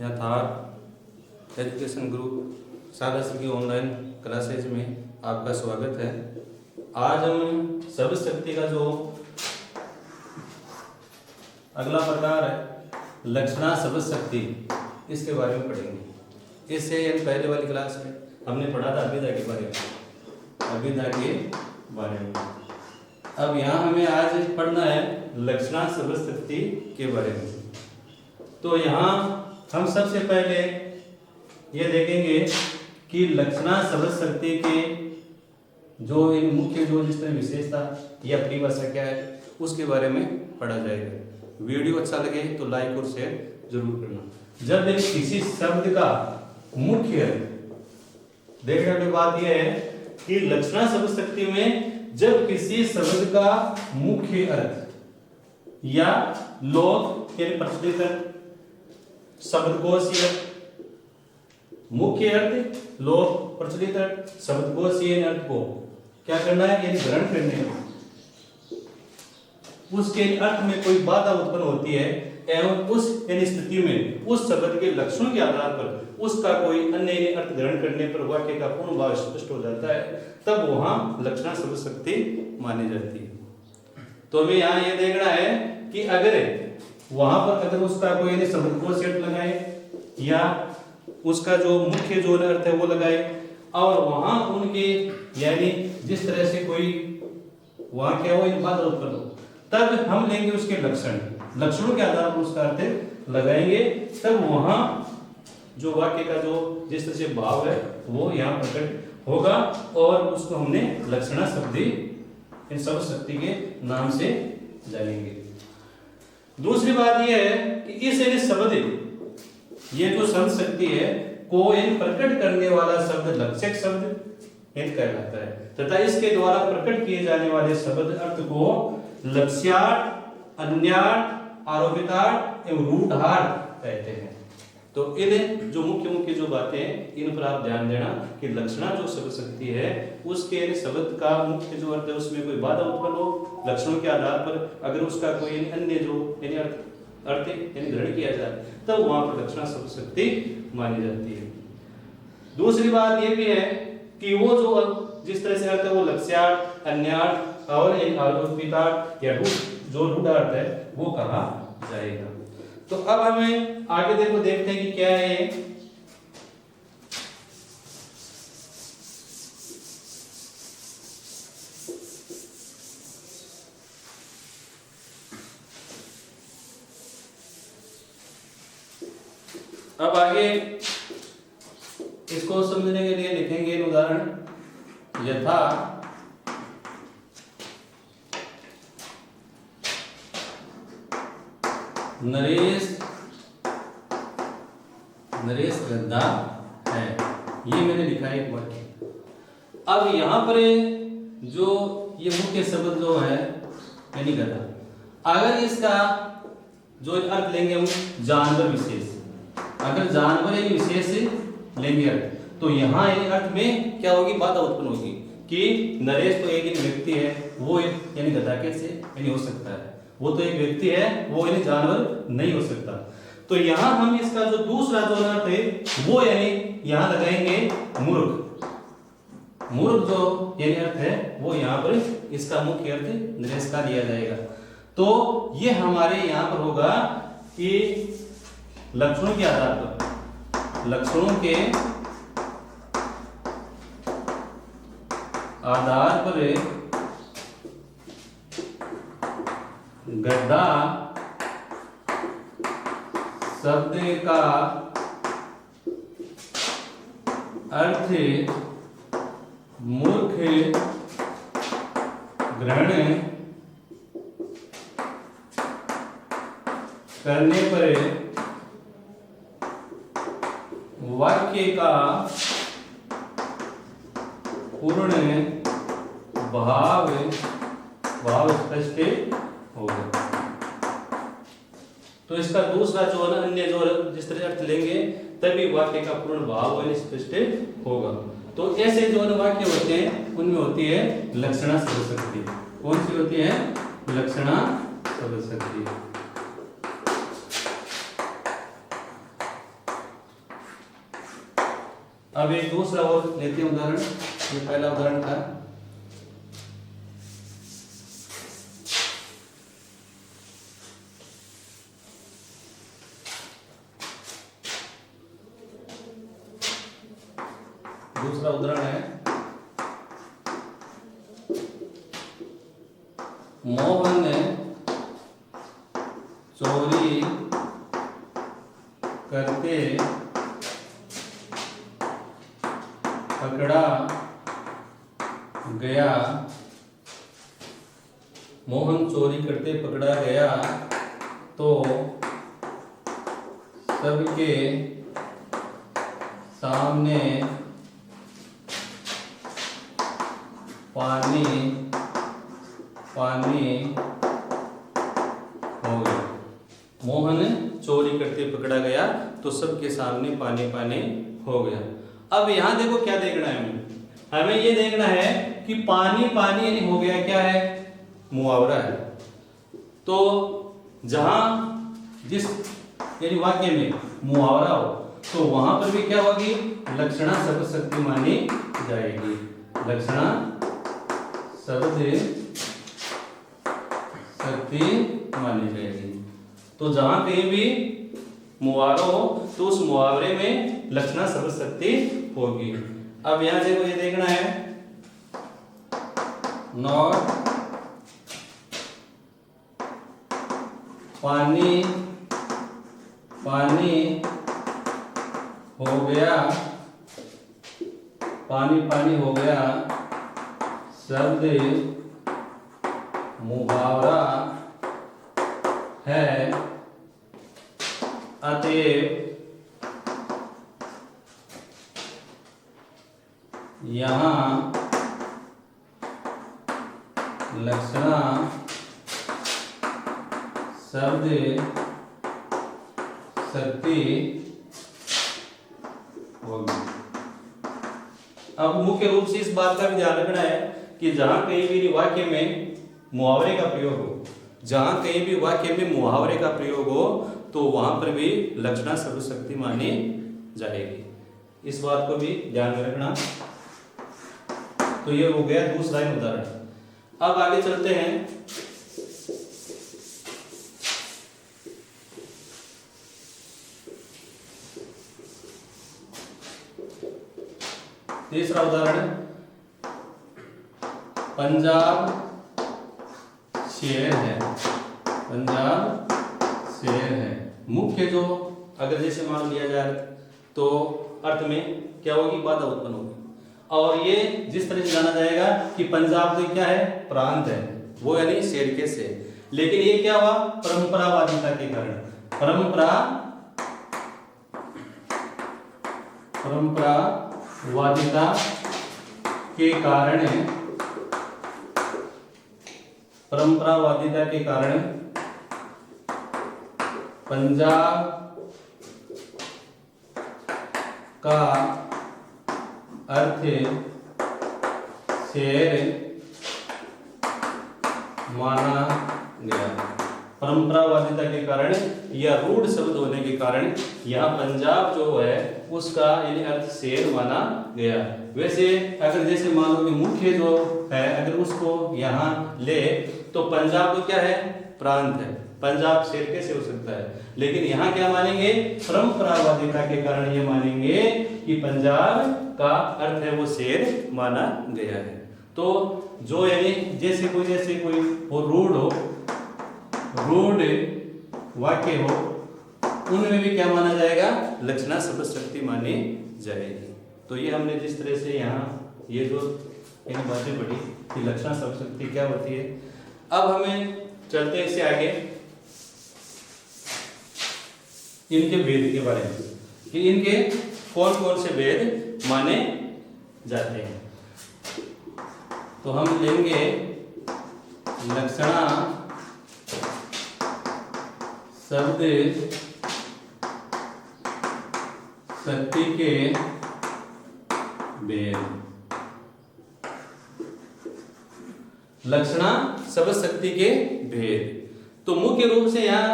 यथार्थ education group सारस की ऑनलाइन क्लासेज में आपका स्वागत है। आज हम शब्द शक्ति का जो अगला प्रकार है लक्षणा शब्द शक्ति, इसके बारे में पढ़ेंगे। इससे पहले वाली क्लास में हमने पढ़ा था अभिधा के बारे में, अभिधा के बारे में। अब यहाँ हमें आज पढ़ना है लक्षणा शब्द शक्ति के बारे में। तो यहाँ हम सबसे पहले ये देखेंगे कि लक्षणा शब्द शक्ति के जो इन मुख्य जो जिस तरह विशेषता या परिभाषा क्या है उसके बारे में पढ़ा जाएगा। वीडियो अच्छा लगे तो लाइक और शेयर जरूर करना। जब एक किसी शब्द का मुख्य देखने वाली बात यह है कि लक्षणा शब्द शक्ति में जब किसी शब्द का मुख्य अर्थ या लोक के प्रचलित शब्दकोशीय मुख्य अर्थ, लोक प्रचलित अर्थ, शब्दकोशीय अर्थ को क्या करना है, यानी ग्रहण करने है। उसके अर्थ में कोई बाधा उत्पन्न होती है एवं उस स्थिति में उस शब्द के लक्षणों के आधार पर उसका कोई अन्य अर्थ ग्रहण करने पर वाक्य का पूर्ण भाव स्पष्ट हो जाता है, तब वहां लक्षणा शब्द शक्ति मानी जाती है। तो हमें यहाँ ये देखना है कि अगर वहां पर अगर उसका कोई शब्दकोश अर्थ लगाए या उसका जो मुख्य जो अर्थ है वो लगाए और वहां उनके यानी जिस तरह से कोई वहां क्या हो इन बाधा उत्पन्न हो, तब हम लेंगे उसके लक्षण, लक्षणों के आधार पर उसका अर्थ लगाएंगे, तब वहां जो वाक्य का जो जिस तरह से भाव है वो यहाँ प्रकट होगा और उसको हमने लक्षणा शब्दी इन शब्द शक्ति के नाम से जानेंगे। दूसरी बात यह है कि इस शब्द ये जो शब्द शक्ति है को इन प्रकट करने वाला शब्द लक्षक शब्द इन कहलाता है तथा इसके द्वारा प्रकट किए जाने वाले शब्द अर्थ को लक्ष्यार्थ, अन्यार्थ, आरोपितार्थ एवं रूढ़ार्थ कहते हैं। तो इन जो मुख्य जो बातें हैं इन पर आप ध्यान देना कि लक्षणा जो शब्द शक्ति है उसके शब्द का मुख्य जो अर्थ है उसमें कोई बाधा उत्पन्न हो, लक्षणों के आधार पर अगर उसका कोई अन्य जो अर्थ ग्रहण किया जाए तब वहां पर लक्षणा शब्द शक्ति मानी जाती है। दूसरी बात यह भी है कि वो जो जिस तरह से अर्थ है वो लक्ष्यार्थ, अन्यार्थ और आरोपितार्थ या जो रूढ़ार्थ है वो कहा जाएगा। तो अब हमें आगे देखते हैं कि क्या है ये। अब आगे इसको समझने के लिए लिखेंगे उदाहरण, यथा नरेश गद्दा है, ये मैंने लिखा है एक वाक्य। अब यहां पर जो ये मुख्य शब्द जो है यानी गद्दा, अगर इसका जो अर्थ लेंगे हम जानवर विशेष, अगर जानवर यानी विशेष लेंगे अर्थ तो यहाँ अर्थ में क्या होगी, बाधा उत्पन्न होगी कि नरेश तो एक व्यक्ति है, वो यानी गधा कैसे यानी हो सकता है, वो तो एक व्यक्ति है, वो यानी जानवर नहीं हो सकता। तो यहाँ हम इसका जो दूसरा जो अर्थ है वो यानी यहाँ लगाएंगे मूर्ख। मूर्ख जो यानी अर्थ है वो यहाँ पर इसका मुख्य अर्थ नरेश का दिया जाएगा। तो ये हमारे यहाँ पर होगा कि लक्षणों के आधार पर, लक्षणों के आधार पर गद्दा शब्द का अर्थ मूर्ख ग्रहण करने पर वाक्य का पूर्ण भाव स्पष्ट होगा। तो इसका दूसरा जो है अन्य जो जिस तरह अर्थ लेंगे तभी वाक्य का पूर्ण भाव स्पष्ट होगा। तो ऐसे जो वाक्य होते हैं उनमें होती है लक्षणा शब्द शक्ति। कौन सी होती है? लक्षणा शब्द शक्ति। अब एक दूसरा और लेते हैं उदाहरण। ये पहला उदाहरण था। दूसरा उदाहरण है, मोहन ने चोरी करते पकड़ा गया। मोहन चोरी करते पकड़ा गया तो सबके सामने पानी पानी हो गया। मोहन चोरी करते पकड़ा गया तो सबके सामने पानी पानी हो गया। अब यहां देखो क्या देखना है हमें ये देखना है कि पानी पानी यानी हो गया क्या है? मुहावरा है। तो जहां जिस यानी वाक्य में मुहावरा हो तो वहां पर भी क्या होगी? लक्षणा शब्द शक्ति मानी जाएगी। लक्षणा शब्द शक्ति मानी जाएगी। तो जहां कहीं भी मुहावरा हो तो उस मुहावरे में लक्षणा शब्द शक्ति होगी। अब यहां देखो ये देखना है, नॉट पानी पानी हो गया, पानी पानी हो गया शब्द मुहावरा है, अतएव यहाँ लक्षणा शब्द शक्ति होगी। अब मुख्य रूप से इस बात का भी ध्यान रखना है कि जहां कहीं भी वाक्य में मुहावरे का प्रयोग हो, जहां कहीं भी वाक्य में मुहावरे का प्रयोग हो तो वहां पर भी लक्षणा शब्द शक्ति मानी जाएगी। इस बात को भी ध्यान में रखना। तो ये हो गया दूसरा उदाहरण। अब आगे चलते हैं। तीसरा उदाहरण, पंजाब शेर है। पंजाब शेर है। मुख्य जो अगर जैसे मान लिया जाए तो अर्थ में क्या होगी? बाधा उत्पन्न होगी। और ये जिस तरह से जाना जाएगा कि पंजाब तो क्या है? प्रांत है, वो यानी शेर के से। लेकिन ये क्या हुआ? परंपरावादिता के कारण, परंपरावादिता के कारण, परंपरावादिता के कारण पंजाब का अर्थ शेर माना गया। परंपरावादिता के कारण या रूढ़ शब्द होने के कारण यहाँ पंजाब जो है उसका यानी अर्थ शेर माना गया। वैसे अगर जैसे मान लो कि मुख्य जो है अगर उसको यहाँ ले तो पंजाब तो क्या है? प्रांत है। पंजाब शेर कैसे हो सकता है? लेकिन यहाँ क्या मानेंगे? परंपरावादिता के कारण ये मानेंगे कि पंजाब का अर्थ है वो शेर माना गया है। तो जो यानी जैसे कोई वो रूढ़ वाक्य हो उनमें भी क्या माना जाएगा? लक्षणा शब्द शक्ति मानी जाएगी। तो ये हमने जिस तरह से यहाँ ये जो इन बातें पढ़ी कि लक्षणा शब्द शक्ति क्या होती है। अब हमें चलते हैं इससे आगे इनके भेद के बारे में कि इनके कौन कौन से भेद माने जाते हैं। तो हम लेंगे लक्षणा शब्द शक्ति के भेद। लक्षणा शब्द शक्ति के भेद। तो मुख्य रूप से यहाँ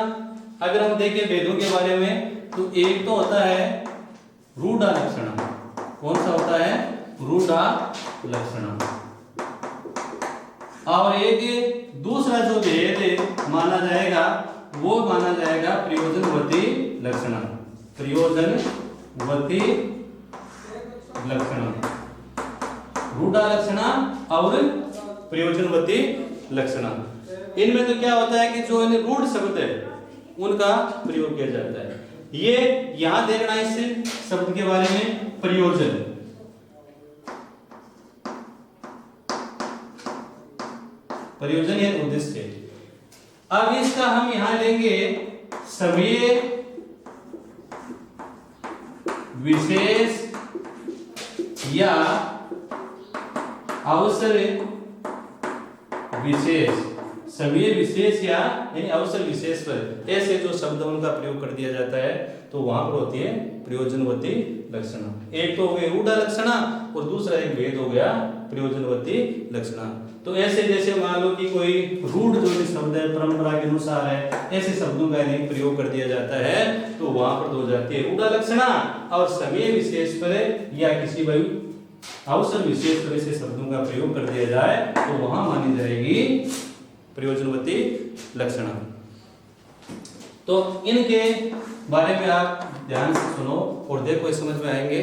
अगर हम देखें भेदों के बारे में, तो एक तो होता है रूढ़ा लक्षणा। कौन सा होता है? रूढ़ा लक्षणा। और एक दूसरा जो भेद माना जाएगा वो माना जाएगा प्रयोजनवती लक्षणा। प्रयोजनवती लक्षणा, रूढ़ा लक्षणा और प्रयोजनवती लक्षणा। इनमें तो क्या होता है कि जो इन रूढ़ शब्द है उनका प्रयोग किया जाता है। ये यहां देखना इस शब्द के बारे में, प्रयोजन। प्रयोजन है उद्देश्य। अब इसका हम यहां लेंगे समय विशेष या अवसर विशेष। समय विशेष या यानी अवसर विशेष पर ऐसे जो शब्द उनका प्रयोग कर दिया जाता है तो वहां पर होती है प्रयोजनवती लक्षणा। एक तो हो गई रूढ़ा लक्षणा और दूसरा एक भेद हो गया प्रयोजनवती लक्षणा। तो ऐसे जैसे मान लो कि कोई रूढ़ जो भी शब्द है परंपरा के अनुसार है, ऐसे शब्दों का यदि प्रयोग कर दिया जाता है तो वहां पर हो जाती है रूढ़ा लक्षणा। और समय विशेष पर या किसी भी अवसर विशेष पर ऐसे शब्दों का प्रयोग कर दिया जाए तो वहां मानी जाएगी प्रयोजनवती लक्षणा। तो इनके बारे में आप ध्यान से सुनो और देखो समझ में आएंगे।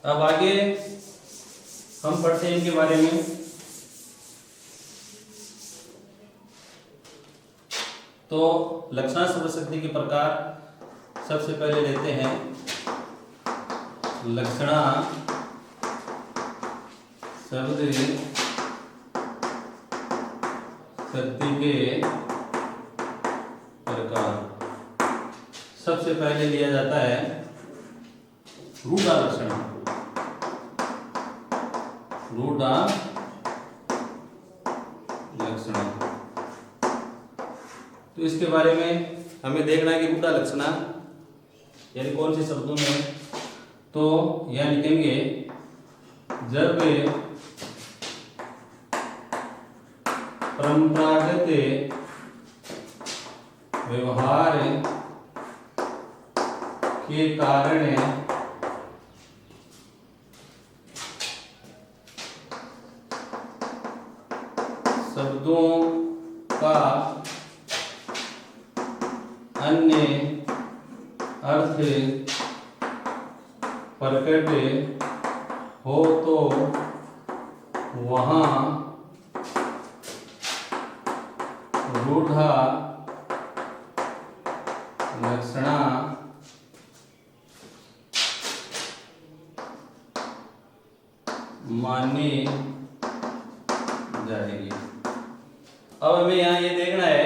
अब आगे हम पढ़ते हैं इनके बारे में। तो लक्षणा शब्द शक्ति के प्रकार सबसे पहले लेते हैं लक्षणा शब्द शक्ति के प्रकार। सबसे पहले लिया जाता है रूढ़ा लक्षणा। रूढ़ा लक्षणा, तो इसके बारे में हमें देखना है कि रूढ़ा लक्षणा यानी कौन से शब्दों में। तो यह लिखेंगे जब परंपरागत व्यवहार के कारण शब्दों का अन्य अर्थ प्रकट हो तो वहाँ रूढ़ा लक्षणा मानी जाएगी। अब हमें यहाँ ये देखना है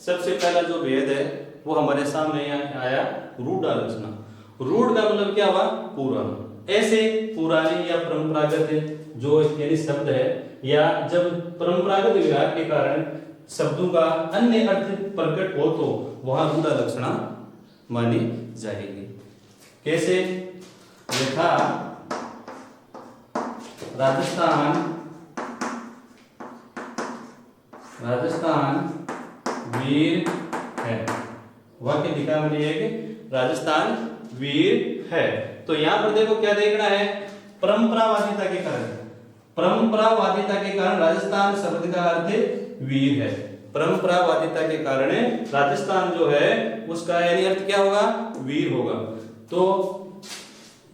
सबसे पहला जो भेद है वो हमारे सामने यहाँ आया रूढ़ा लक्षणा। रूढ़ का मतलब क्या हुआ? पुराना। ऐसे पुराने या परंपरागत जो यानी शब्द है या जब परंपरागत व्यवहार के कारण शब्दों का अन्य अर्थ प्रकट हो तो वहां रूढ़ा लक्षणा मानी जाएगी। कैसे? यथा राजस्थान वीर है। वाक्य दिखा मैंने एक राजस्थान वीर है। तो यहां पर देखो क्या देखना है? परंपरावादिता के कारण। परंपरावादिता के कारण राजस्थान शब्द का अर्थ वीर है। परंपरावादिता के कारण राजस्थान जो है उसका यानी अर्थ क्या होगा? वीर होगा। तो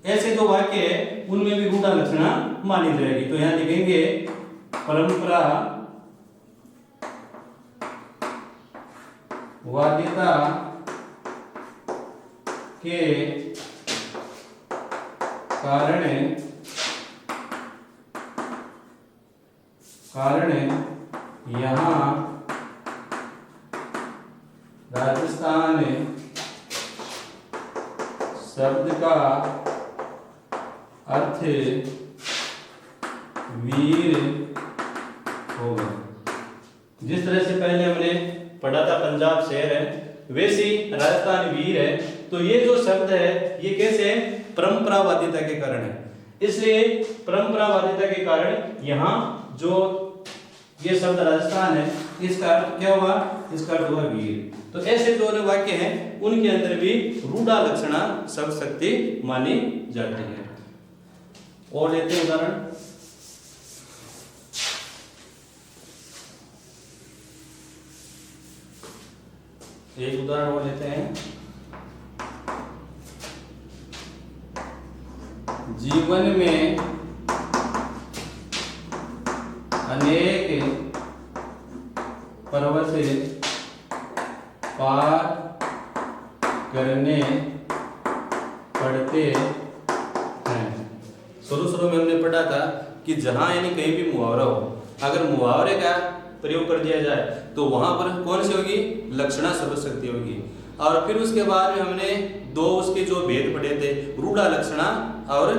ऐसे जो वाक्य है उनमें भी रूढ़ा लक्षणा मानी जाएगी। तो यहां लिखेंगे परंपरा वादिता के कारण यहाँ राजस्थान शब्द का अर्थ वीर होगा। जिस तरह से पहले हमने पढ़ा था पंजाब शहर है, वैसे ही राजस्थान वीर है। तो ये जो शब्द है ये कैसे है? परंपरावादिता के कारण है। इसलिए परंपरावादिता के कारण यहाँ जो ये शब्द राजस्थान है, इसका अर्थ क्या हुआ? इसका अर्थ हुआ वीर। तो ऐसे जो वाक्य हैं उनके अंदर भी रूढ़ा लक्षणा शब्द शक्ति मानी जाती है। और लेते हैं उदाहरण। एक उदाहरण और लेते हैं। जीवन में अनेक पर्वत पार करने पड़ते हैं। शुरू में हमने पढ़ा था कि जहां यानी कहीं भी मुहावरा हो, अगर मुहावरे का प्रयोग कर दिया जाए तो वहां पर कौन सी होगी? लक्षणा शब्द शक्ति होगी। और फिर उसके बाद में हमने दो उसके जो भेद पढ़े थे, रूढ़ा लक्षणा और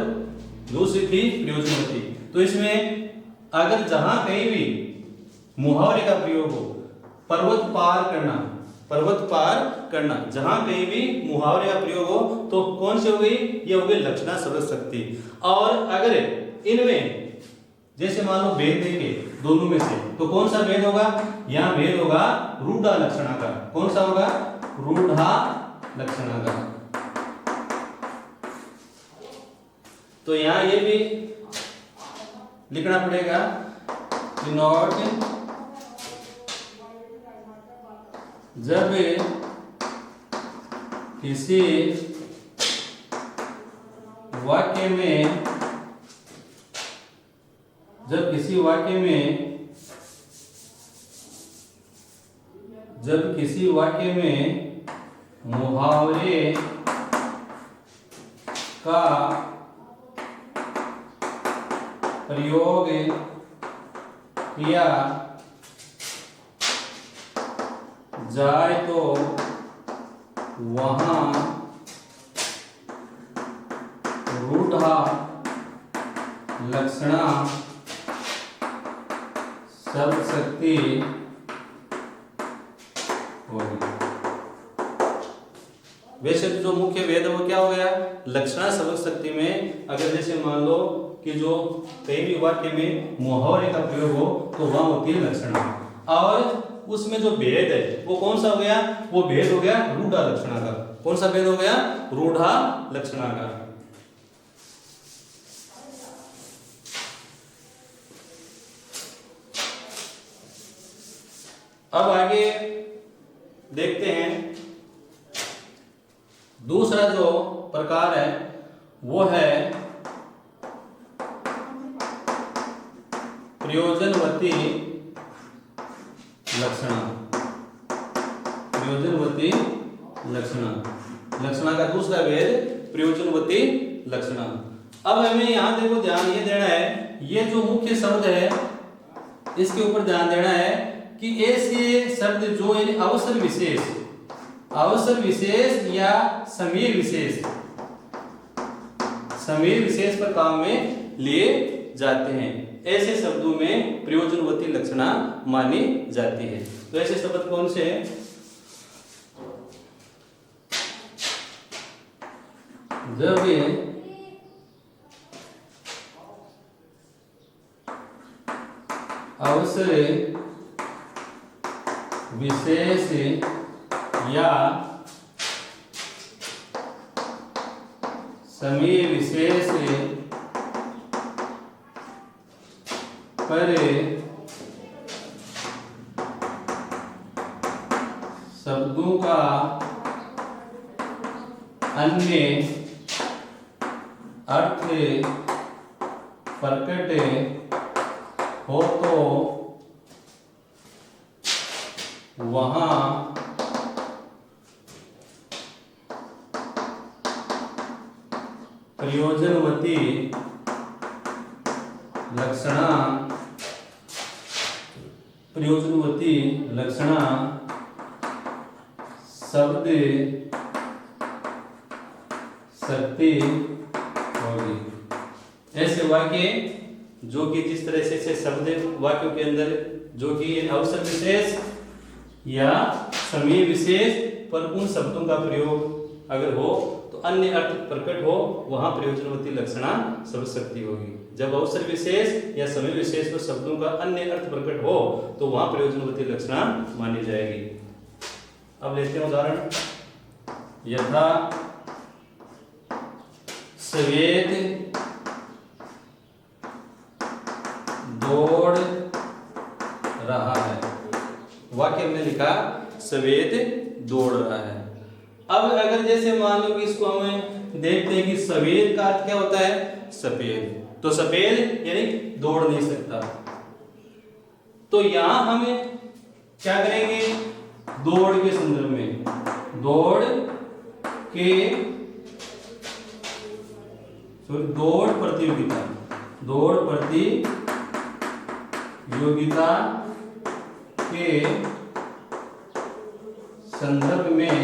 दूसरी थी प्रयोजनवती। तो इसमें अगर जहां कहीं भी मुहावरे का प्रयोग हो, पर्वत पार करना, जहां कहीं भी मुहावरे का प्रयोग हो तो कौन सी हो गई? ये हो गई लक्षणा शब्द शक्ति। और अगर इनमें जैसे मान लो भेद देंगे दोनों में से, तो कौन सा भेद होगा? यहाँ भेद होगा रूढ़ा लक्षणा का। कौन सा होगा? रूढ़ा लक्षणा का। तो यहाँ ये भी लिखना पड़ेगा कि नॉट जब किसी वाक्य में जब किसी वाक्य में मुहावरे का प्रयोग किया जाए तो वहां रूढ़ा लक्षणा शब्द शक्ति होगी। वैसे जो मुख्य भेद है वो क्या हो गया? लक्षणा शब्द शक्ति में अगर जैसे मान लो कि जो कहीं भी वाक्य में मुहावरे का प्रयोग हो तो वहां होती है लक्षणा, और उसमें जो भेद है वो कौन सा हो गया? वो भेद हो गया रूढ़ा लक्षणा का। कौन सा भेद हो गया? रूढ़ा लक्षणा का। अब आगे देखते हैं, दूसरा जो प्रकार है वो है प्रयोजनवती लक्षणा। प्रयोजनवती लक्षणा का दूसरा भेद प्रयोजनवती लक्षणा। अब हमें यहां देखो ध्यान ये देना है, ये जो मुख्य शब्द है इसके ऊपर ध्यान देना है कि ऐसे शब्द जो अवसर विशेष या समीर विशेष पर काम में लिए जाते हैं, ऐसे शब्दों में प्रयोजनवती लक्षणा मानी जाती है। तो ऐसे शब्द कौन से हैं? जब अवसर विशेष या समय विशेष पर शब्दों का अन्य अर्थ प्रकट हो तो वहां प्रयोजनवती लक्षणा शब्द शक्ति होगी। ऐसे वाक्य जो कि जिस तरह से शब्द वाक्यों के अंदर जो कि अवसर विशेष या समय विशेष पर उन शब्दों का प्रयोग अगर हो तो अन्य अर्थ प्रकट हो, वहां प्रयोजनवती लक्षणा शब्द शक्ति होगी। जब अवसर विशेष या समय विशेष पर शब्दों का अन्य अर्थ प्रकट हो तो वहां प्रयोजनवती लक्षणा मानी जाएगी। अब लेते हैं उदाहरण। यथा सफेद दौड़ रहा है, वाक्य हमने लिखा सफेद दौड़ रहा है। अब अगर जैसे मान लो कि इसको हमें देखते हैं कि सफेद का अर्थ क्या होता है, सफेद, तो सफेद यानी दौड़ नहीं सकता, तो यहां हमें क्या करेंगे, दौड़ के संदर्भ में, दौड़ के दौड़ प्रतियोगिता, दौड़ प्रतियोगिता के संदर्भ में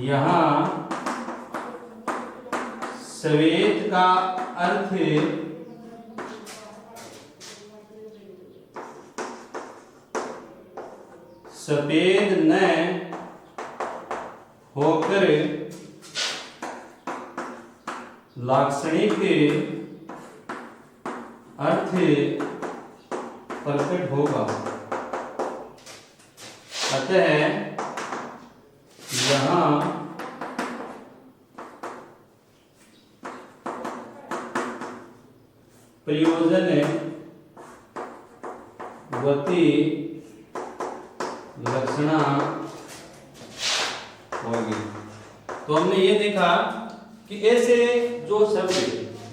यहां सफेद का अर्थ सफेद न होकर लाक्षणिक अर्थ प्रकट होगा। अतः यहां प्रयोजनवती लक्षणा होगी। तो हमने ये देखा कि ऐसे जो शब्द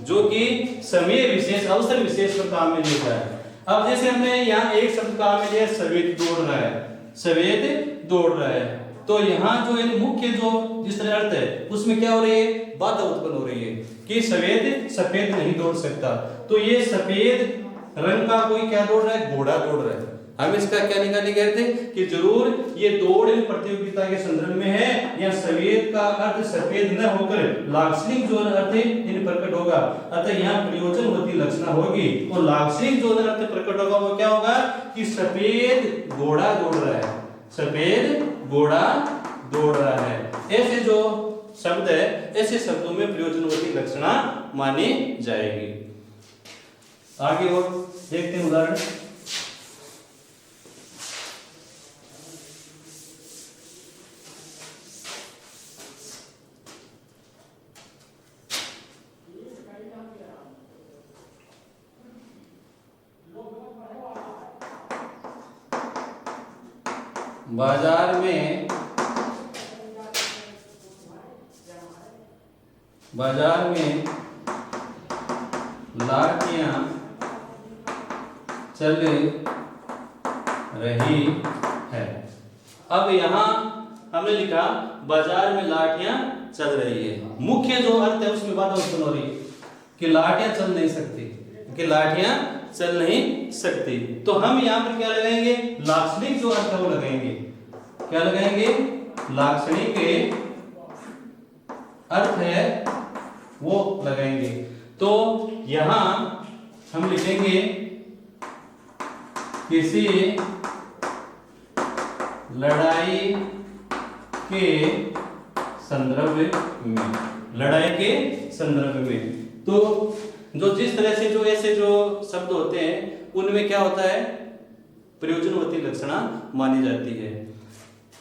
जो कि समय विशेष अवसर विशेष पर काम में लिखा है। अब जैसे हमने यहाँ एक शब्द काम में लिया सफेद दौड़ रहा है, सफेद दौड़ रहा है, तो यहाँ जो है मुख्य जो जिस तरह अर्थ है उसमें क्या हो रही है, बाधा उत्पन्न हो रही है कि सफेद सफेद नहीं दौड़ सकता। तो ये सफेद रंग का कोई क्या दौड़ रहा है, घोड़ा दौड़ रहा है। हम इसका क्या निकाले गए थे कि जरूर ये दौड़ प्रतियोगिता के संदर्भ में है, या सफेद का अर्थ सफेद न होकर लाक्षणिक जो अर्थ इन प्रकट होगा। अतः यहाँ प्रयोजनवती लक्षणा होगी और लाक्षणिक जो अर्थ प्रकट होगा वो क्या होगा कि सफेद घोड़ा दौड़ रहा है, सफेद घोड़ा दौड़ रहा है। ऐसे जो शब्द है ऐसे शब्दों में प्रयोजनवती लक्षणा मानी जाएगी। आगे और देखते हैं उदाहरण। बाजार में लाठियां चल रही है। अब यहां हमने लिखा बाजार में लाठियां चल रही है, मुख्य जो अर्थ है उसमें बाधा उत्पन्न हो रही है कि लाठियां चल नहीं सकती, कि लाठियां चल नहीं सकती। तो हम यहां पर क्या लगाएंगे, लाक्षणिक जो अर्थ है वो लगाएंगे। क्या लगाएंगे, लाक्षणिक अर्थ है वो लगाएंगे। तो यहां हम लिखेंगे किसी लड़ाई के संदर्भ में, लड़ाई के संदर्भ में। तो जो जिस तरह से जो ऐसे जो शब्द होते हैं उनमें क्या होता है, प्रयोजनवती लक्षणा मानी जाती है।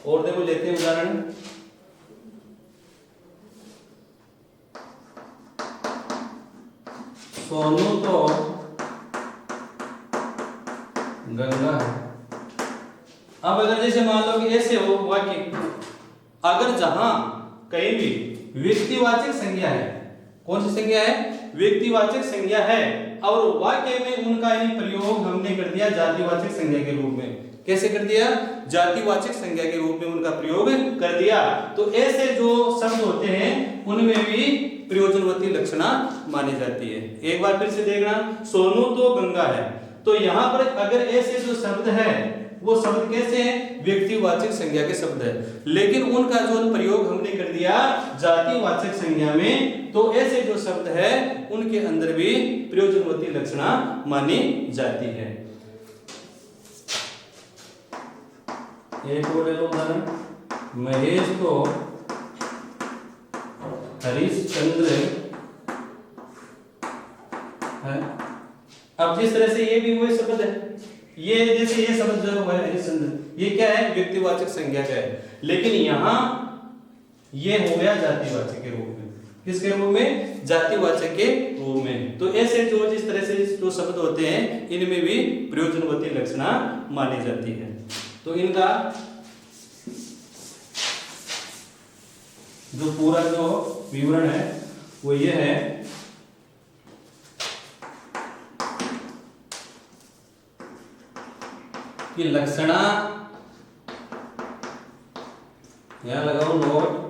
और देखो लेते हैं उदाहरण। सोनू तो गंगा है। अब अगर जैसे मान लो कि ऐसे हो वाक्य, अगर जहां कहीं भी व्यक्तिवाचक संज्ञा है, कौन सी संज्ञा है, व्यक्तिवाचक संज्ञा है, और वाक्य में उनका यानी प्रयोग हमने कर दिया जातिवाचक संज्ञा के रूप में। कैसे कर दिया, जातिवाचक संज्ञा के रूप में उनका प्रयोग कर दिया। तो ऐसे जो शब्द होते हैं उनमें भी प्रयोजनवती लक्षणा मानी जाती है। एक बार फिर से देखना, सोनू तो गंगा है, तो यहाँ पर अगर ऐसे जो शब्द है वो शब्द कैसे हैं, व्यक्तिवाचक संज्ञा के शब्द है, लेकिन उनका जो प्रयोग हमने कर दिया जातिवाचक संज्ञा में, तो ऐसे जो शब्द है उनके अंदर भी प्रयोजनवती लक्षणा मानी जाती है। एक और ले लो उदाहरण। महेश तो हरिश्चंद्र है। अब जिस तरह से ये भी वही शब्द है, ये जैसे ये शब्द जो है हरिश्चंद्र, ये क्या है, व्यक्तिवाचक संज्ञा का है, लेकिन यहाँ ये हो गया जातिवाचक के रूप में। किसके रूप में? जातिवाचक के रूप में। तो ऐसे जो जिस तरह से जो शब्द होते हैं इनमें भी प्रयोजनवती लक्षणा मानी जाती है। तो इनका जो पूरा जो विवरण है वो ये है कि लक्षणा, यहां लगाओ नोट,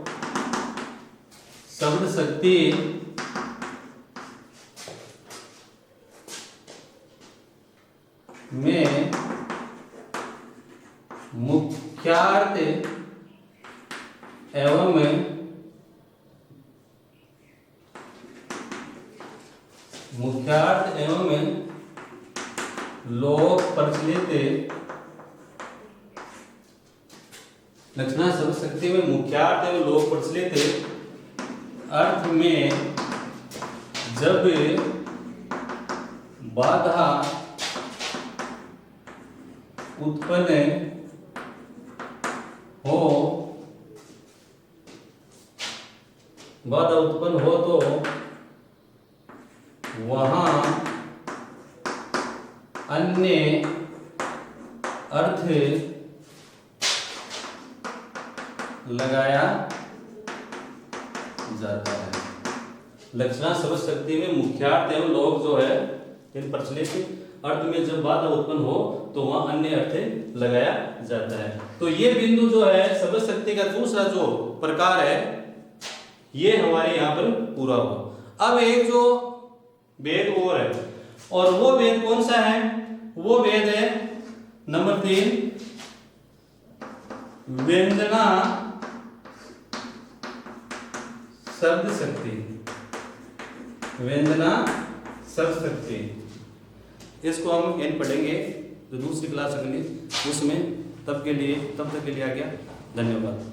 शब्द शक्ति में मुख्यार्थ एवं लोक प्रचलित लक्षणा शब्द शक्ति में मुख्यार्थ एवं लोक प्रचलित अर्थ में जब बाधा उत्पन्न हो तो वहां अन्य अर्थ लगाया जाता है। लक्षणा शब्द शक्ति में मुख्यार्थ एवं लोक जो है इन प्रचलित अर्थ में जब बाधा उत्पन्न हो तो वहां अन्य अर्थ लगाया जाता है। तो ये बिंदु जो है शब्द शक्ति का दूसरा जो प्रकार है ये हमारे यहाँ पर पूरा हुआ। अब एक जो वेद और है, और वो वेद कौन सा है? वो वेद है नंबर 3, व्यंजना शब्द शक्ति। व्यंजना शब्द शक्ति, इसको हम इन पढ़ेंगे जो दूसरी क्लास अगली उसमें। तब तक के लिए आ गया, धन्यवाद।